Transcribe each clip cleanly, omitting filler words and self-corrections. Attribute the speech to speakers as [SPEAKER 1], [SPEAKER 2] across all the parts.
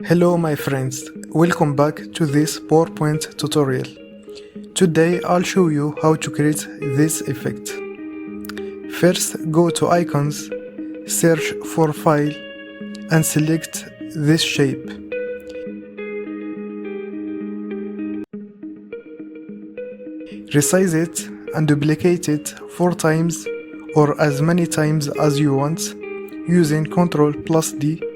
[SPEAKER 1] Hello my friends, welcome back to this PowerPoint tutorial. Today I'll show you how to create this effect. First, go to Icons, search for File and select this shape. Resize it and duplicate it 4 times or as many times as you want using Ctrl+D.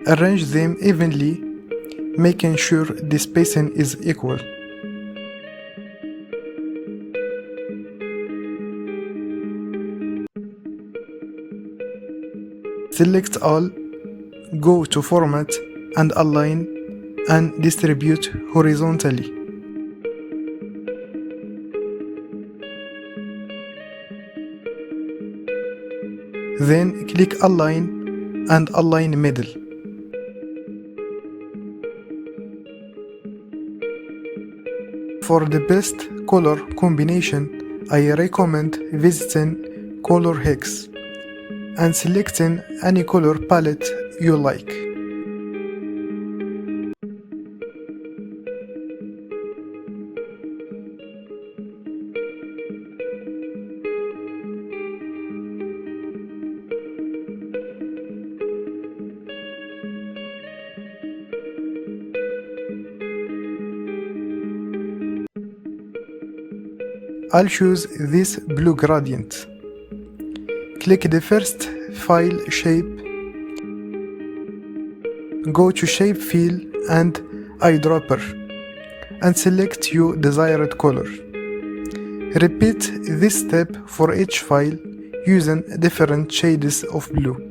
[SPEAKER 1] Arrange them evenly, making sure the spacing is equal. Select all, go to Format and Align and distribute horizontally. Then click Align and Align Middle. For the best color combination, I recommend visiting Color Hex and selecting any color palette you like. I'll choose this blue gradient. Click the first file shape, go to Shape Fill and Eyedropper and select your desired color. Repeat this step for each file using different shades of blue.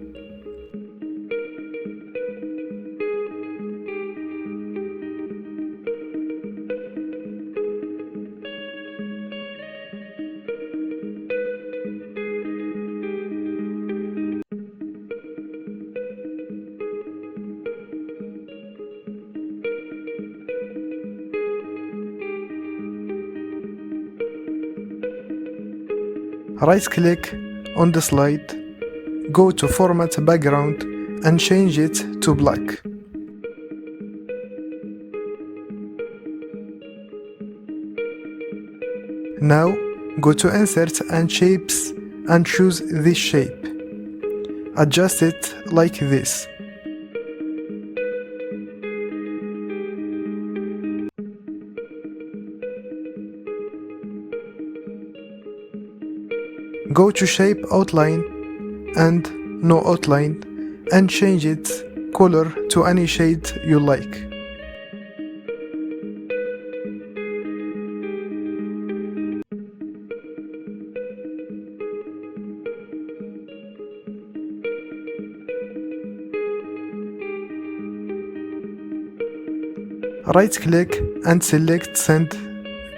[SPEAKER 1] Right-click on the slide, go to Format Background and change it to black. Now go to Insert and Shapes and choose this shape. Adjust it like this. Go to Shape Outline and No Outline and change its color to any shade you like. Right-click and select Send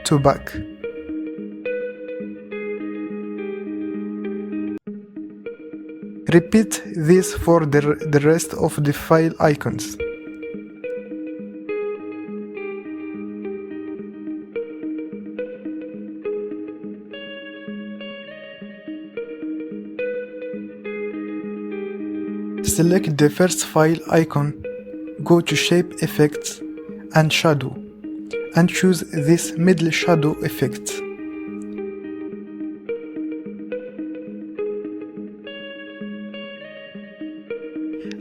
[SPEAKER 1] to Back. Repeat this for the rest of the file icons. Select the first file icon, go to Shape Effects and Shadow, and choose this middle shadow effect.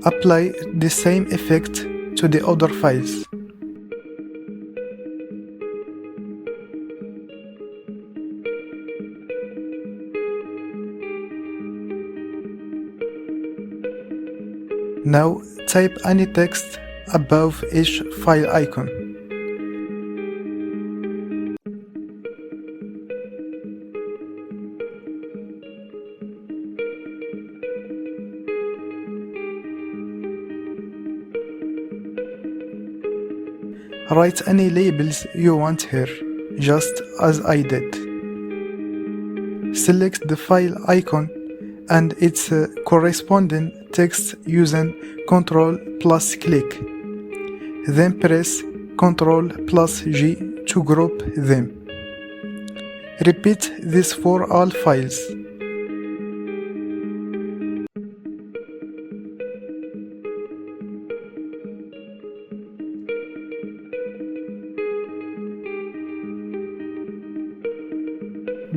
[SPEAKER 1] Apply the same effect to the other files. Now type any text above each file icon. Write any labels you want here, just as I did. Select the file icon and its corresponding text using Ctrl plus click. Then press Ctrl plus G to group them. Repeat this for all files.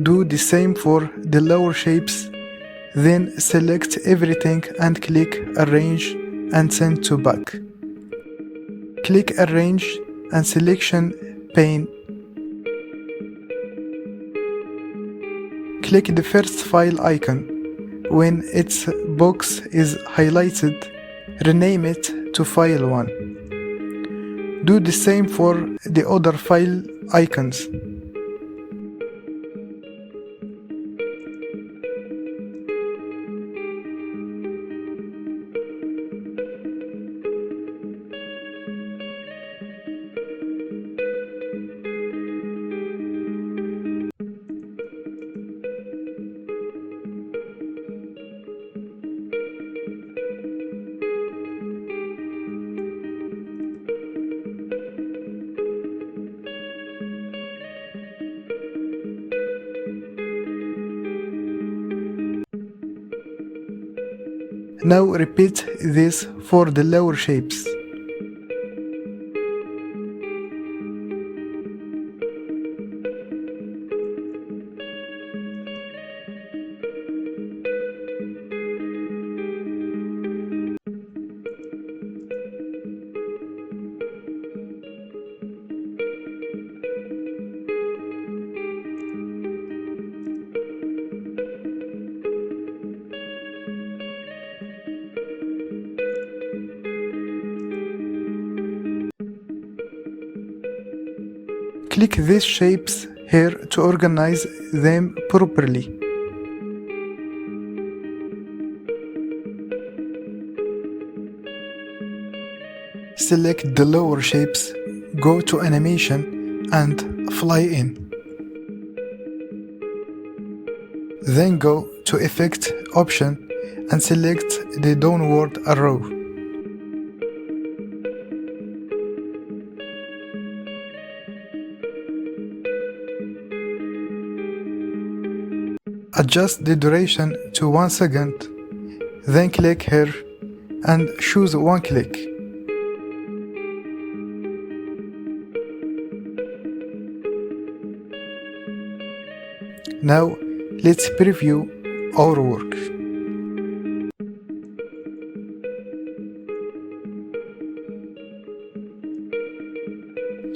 [SPEAKER 1] Do the same for the lower shapes, then select everything and click Arrange and Send to Back. Click Arrange and Selection Pane. Click the first file icon. When its box is highlighted, rename it to File 1. Do the same for the other file icons. Now repeat this for the lower shapes. Click these shapes here to organize them properly. Select the lower shapes, go to Animation and Fly In. Then go to Effect option and select the downward arrow. Adjust the duration to 1 second, then click here and choose one click. Now let's preview our work.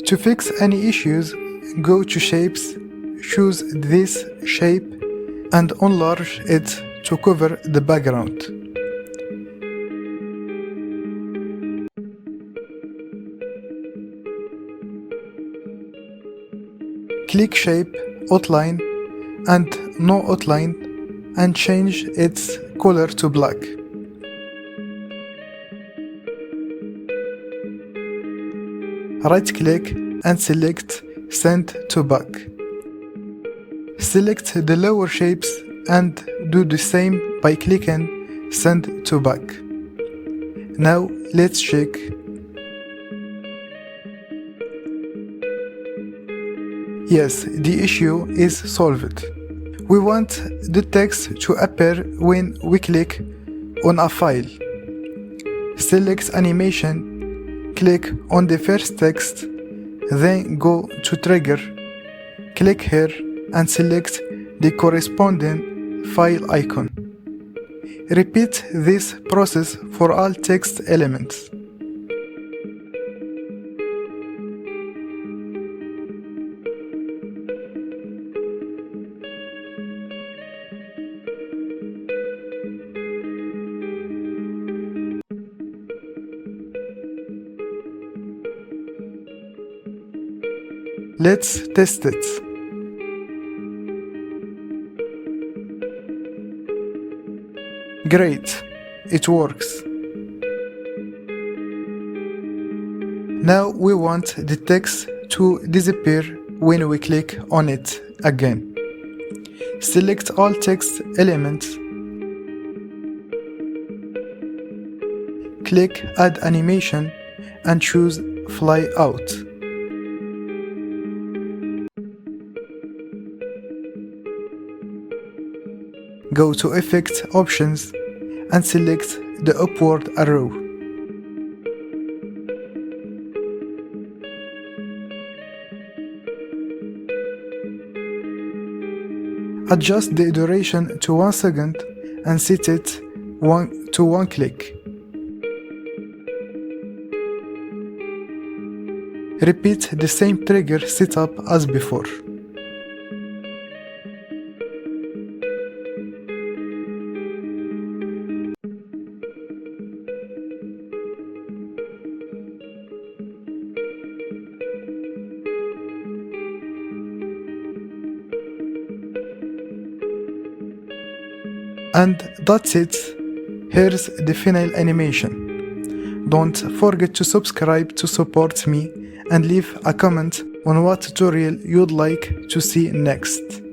[SPEAKER 1] To fix any issues, go to Shapes, choose this shape and enlarge it to cover the background. Click Shape, Outline and No Outline and change its color to black. Right-click and select Send to Back. Select the lower shapes and do the same by clicking Send to Back. Now let's check. Yes, the issue is solved. We want the text to appear when we click on a file. Select Animation, click on the first text, then go to Trigger, click here and select the corresponding file icon. Repeat this process for all text elements. Let's test it. Great, it works. Now we want the text to disappear when we click on it again. Select all text elements. click Add Animation and choose Fly Out. Go to Effect Options and select the upward arrow. Adjust the duration to 1 second and set it to 1 click. Repeat the same trigger setup as before. And that's it. Here's the final animation. Don't forget to subscribe to support me and leave a comment on what tutorial you'd like to see next.